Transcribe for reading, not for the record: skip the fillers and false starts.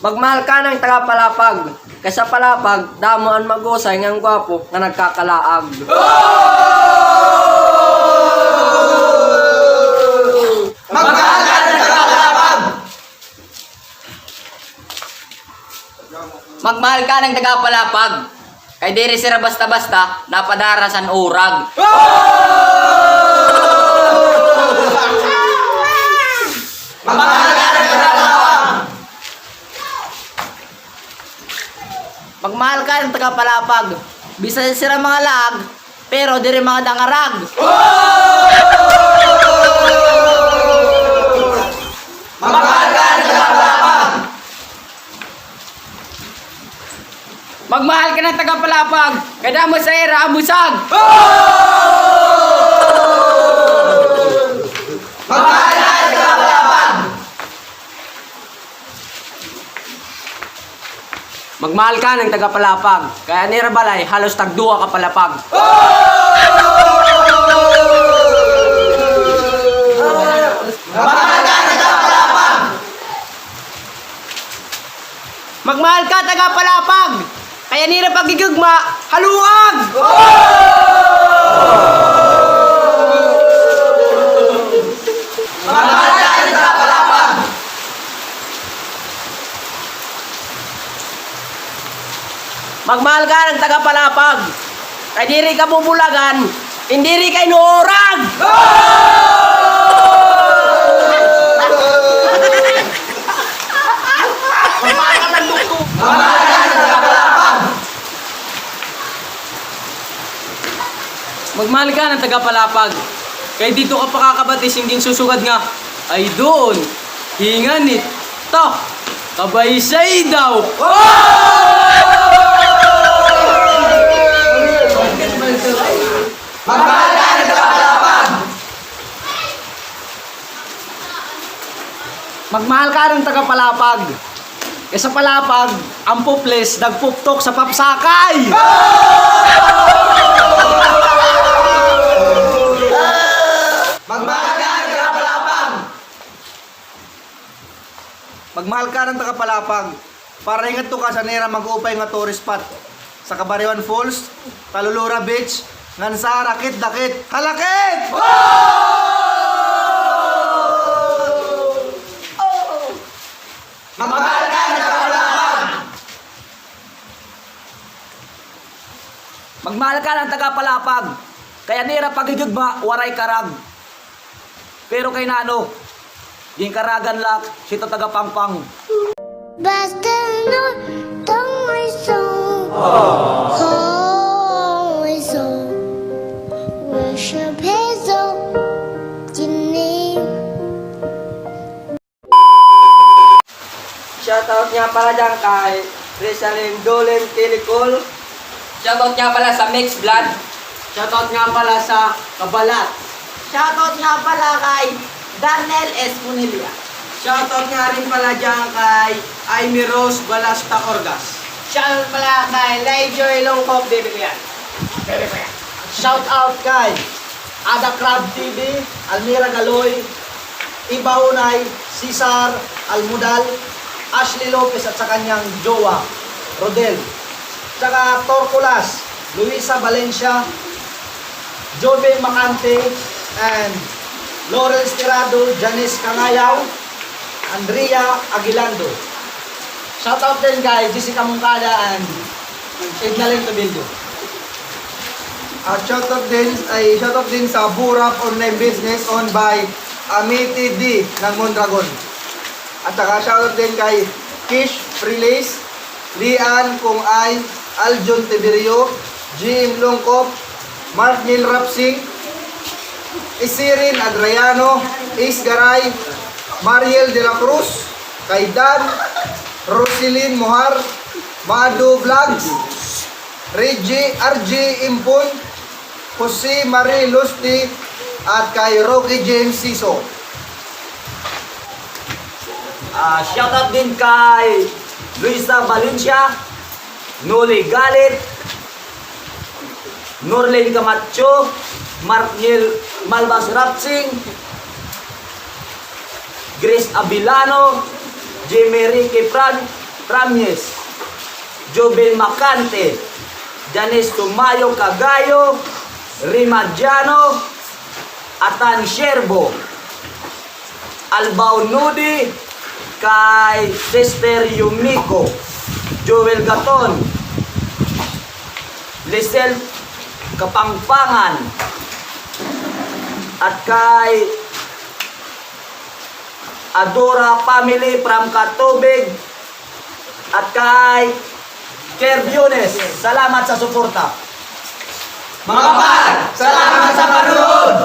Magmahal ka ng taga-palapag. Kaysa palapag, damo ang mag-usay ngang gwapo nga nagkakalaag. Magmahal ka ng taga-palapag. Magmahal ka ng taga-palapag. Kay diri sira basta-basta napadarasan urag. Magmahal ka ng taga-palapag. Magmahal ka ng taga-palapag. Bisa sira mga laag, pero diri mga dangarag. Magmahal ka ng taga-palapag. Magmahal ka ng taga-palapag. Kada mo sa ira amusag. Magmahal ka ng taga-palapag. Magmahal ka ng taga-palapag. Kaya nira balay, halos tagduwa ka palapag. Magmahal ka ng taga-palapag. Magmahal ka taga-palapag. Kaya nira pagigugma, haluag! Magmahal ka ng taga-palapag. Magmahal ka ng taga-palapag. Kaya diri ka bubulagan, indiri ka inuurag! Magmahal ka ng taga-palapag. Magmahal ka ng taga-palapag. Kaya dito ka pakakabatis hindi susugad nga. Ay doon, hinganit, ta, kabaysay daw. Magmahal ka ng taga-palapag. Magmahal ka ng taga-palapag. Kaya sa palapag, ang puples nagpuptok sa papsakay. Magmahal ka ng taga-palapag. Magmahal ka ng taga-palapag. Para ingat to ka sa nera mag-upay nga tourist spot. Sa Cabarrion Falls, Talulura Beach, ngan sa Rakit-Dakit. Halakit! Magmahal ka ng taga-palapag. Magmahal ka ng taga-palapag. Kaya nira pagigugma, waray karag. Pero kay nano, yung karagan lak, sito taga-pangpang. Basta no, tong may song. Oh, may song. Worship his own. Shoutout nga pala dyan kay Rizalyn Dolen Kilikol. Shoutout nga pala sa Mixed Blood. Shoutout nga pala sa Kabalat. Shoutout nga pala kay Darnel S. Munilia. Shoutout nga rin pala dyan kay Amy Rose Balasta Orgas. Shoutout pala kay Lejoy Longkop de Bilian. Shoutout kay Ada Crab TV, Almira Galoy, Iba Unay, Cesar Almudal, Ashley Lopez at sa kanyang jowa, Rodel. Tsaka Torculas, Luisa Valencia, Jobe Macante, and Laurel Estirado, Janice Cangayaw, Andrea Aguilando. Shoutout din kay Jessica Mungkada and Ednaling Tobildo. At shoutout din sa Burap Online Business owned by Amity D ng Mondragon. At saka shoutout din kay Kish Freelace, Lian Kung Ay, Aljon Tiberio, Jim Longkop, Mark Neil Rapsing, Isirin Adriano, Ace Garay, Mariel de la Cruz, kay Dan, Roselyn Mohar, Madu Vlogs, Reggie RG Impon, Jose Marie Lusti, at kay Rocky James Siso. Shoutout din kay Luisa Valencia, Noli Galit, Norlene Camacho, Mark Neil Malbas Rapsing, Abilano, Jimmy Ricky Pramyes, Jobin Macante, Janice Tumayo Cagayo, Rimadiano, Atan Sherbo, Albao Nudi, kay Sister Yumiko, Joel Gaton, Lisel Kapangpangan, at kay Adora Family from Katubig, at kay Kerb Yunes. Salamat sa suporta. Mga kapal, salamat sa panonood!